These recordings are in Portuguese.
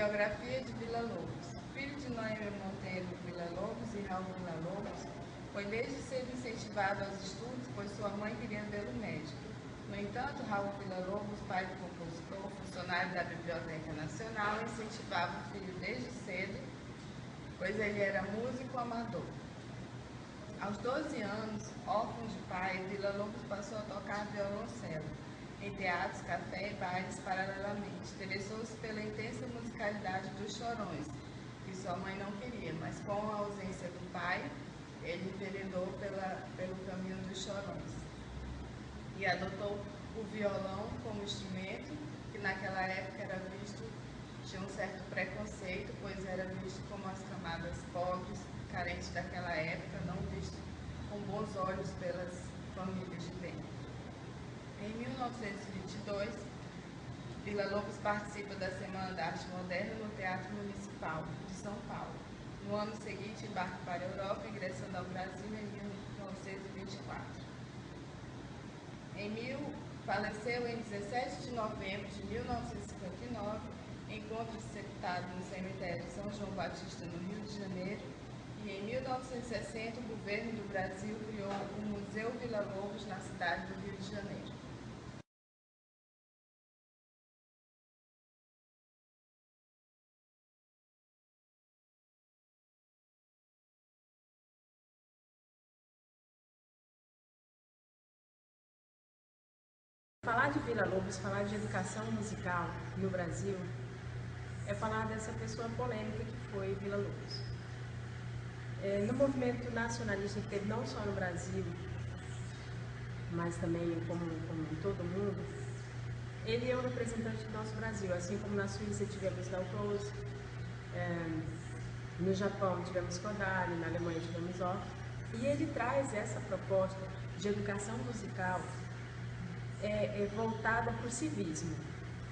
Biografia de Villa-Lobos. Filho de Noemi Monteiro Villa-Lobos e Raul Villa-Lobos, foi desde cedo incentivado aos estudos, pois sua mãe queria vê-lo médico. No entanto, Raul Villa-Lobos, pai do compositor, funcionário da Biblioteca Nacional, incentivava o filho desde cedo, pois ele era músico amador. Aos 12 anos, órfão de pai, Villa-Lobos passou a tocar violoncelo em teatros, café e bailes paralelamente. Interessou-se pela intensa musicalidade dos chorões, que sua mãe não queria, mas com a ausência do pai, ele enveredou pelo caminho dos chorões e adotou o violão como instrumento, que naquela época era visto, tinha um certo preconceito, pois era visto como as camadas pobres, carentes daquela época, não visto com bons olhos pelas famílias de bem. Em 1922, Villa-Lobos participa da Semana da Arte Moderna no Teatro Municipal de São Paulo. No ano seguinte, embarca para a Europa, ingressando ao Brasil em 1924. Faleceu em 17 de novembro de 1959, encontro sepultado no cemitério de São João Batista, no Rio de Janeiro, e em 1960 o governo do Brasil criou o Museu Villa-Lobos na cidade do Rio de Janeiro. Falar de Villa-Lobos, falar de educação musical no Brasil, é falar dessa pessoa polêmica que foi Villa-Lobos. No movimento nacionalista que teve não só no Brasil, mas também como em todo mundo, ele é um representante do nosso Brasil, assim como na Suíça tivemos Dalcroze, no Japão tivemos Kodály, na Alemanha tivemos Orff, e ele traz essa proposta de educação musical voltada para o civismo.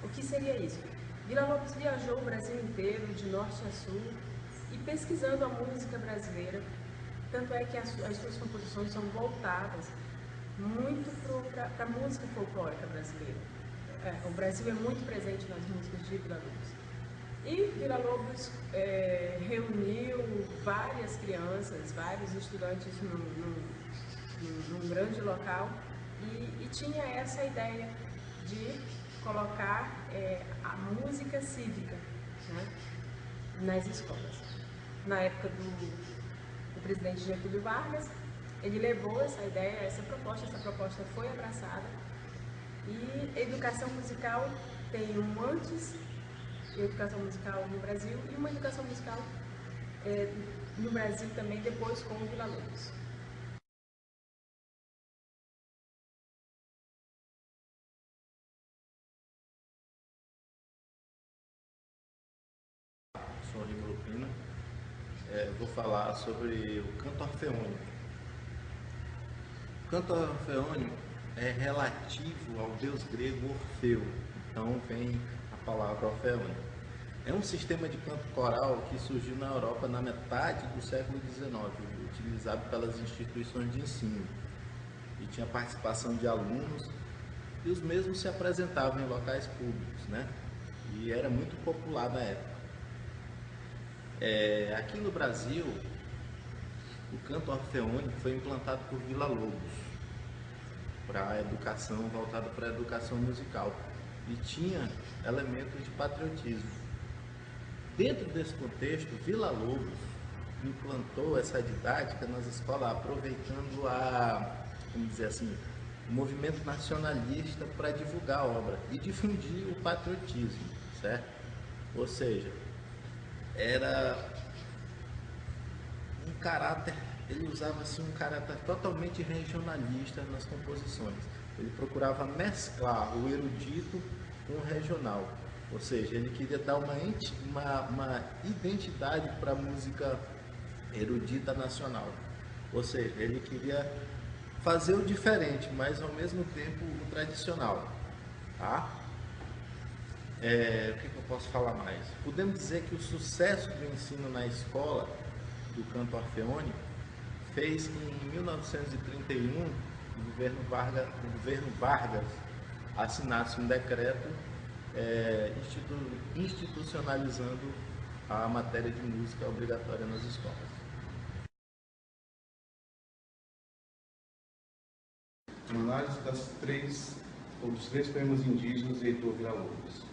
O que seria isso? Villa-Lobos viajou o Brasil inteiro, de norte a sul, e pesquisando a música brasileira, tanto é que as suas composições são voltadas muito para a música folclórica brasileira. O Brasil é muito presente nas músicas de Villa-Lobos. E Villa-Lobos reuniu várias crianças, vários estudantes num grande local, e tinha essa ideia de colocar a música cívica, né, nas escolas. Na época do presidente Getúlio Vargas, ele levou essa ideia, essa proposta foi abraçada, e educação musical tem um antes, educação musical no Brasil, e uma educação musical no Brasil também depois com o Villa-Lobos. Sou Rômulo Pina. Vou falar sobre o canto orfeônico. O canto orfeônico é relativo ao deus grego Orfeu, então vem a palavra orfeônico. É um sistema de canto coral que surgiu na Europa na metade do século XIX, utilizado pelas instituições de ensino, e tinha participação de alunos, e os mesmos se apresentavam em locais públicos, né? E era muito popular na época. Aqui no Brasil, o canto orfeônico foi implantado por Villa-Lobos para a educação, voltada para a educação musical, e tinha elementos de patriotismo. Dentro desse contexto, Villa-Lobos implantou essa didática nas escolas, aproveitando vamos dizer assim, o movimento nacionalista para divulgar a obra e difundir o patriotismo, certo? Ou seja, era um caráter, ele usava assim um caráter totalmente regionalista nas composições. Ele procurava mesclar o erudito com o regional, ou seja, ele queria dar uma identidade para a música erudita nacional, ou seja, ele queria fazer o diferente, mas ao mesmo tempo o tradicional, tá? O que eu posso falar mais? Podemos dizer que o sucesso do ensino na escola do canto orfeônico fez que em 1931 o governo Vargas assinasse um decreto institucionalizando a matéria de música obrigatória nas escolas. Análise dos três poemas indígenas de Heitor Villa-Lobos.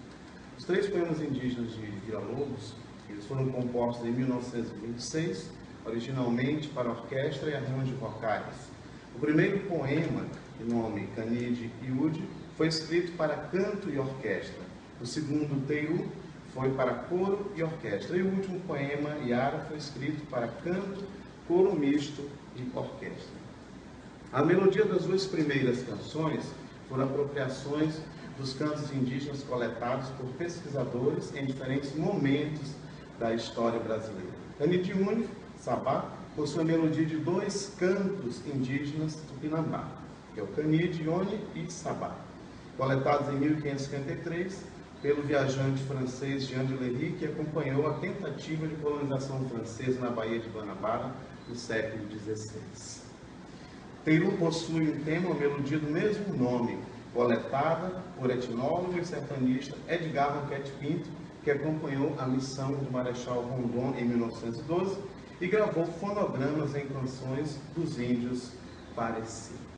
Os três poemas indígenas de Villa-Lobos, eles foram compostos em 1926, originalmente para orquestra e arranjos vocais. O primeiro poema, de nome Canide Iude, foi escrito para canto e orquestra. O segundo, Teiru, foi para coro e orquestra. E o último poema, Yara, foi escrito para canto, coro misto e orquestra. A melodia das duas primeiras canções foram apropriações dos cantos indígenas coletados por pesquisadores em diferentes momentos da história brasileira. Canidiune, Sabá, possui a melodia de dois cantos indígenas tupinambá, que é o Canidione e Sabá, coletados em 1553 pelo viajante francês Jean de Lery, que acompanhou a tentativa de colonização francesa na Baía de Guanabara no século XVI. Teiru possui um tema, uma melodia do mesmo nome, coletada por etnólogo e sertanista Edgar Ronquete Pinto, que acompanhou a missão do Marechal Rondon em 1912 e gravou fonogramas em canções dos índios parecidos.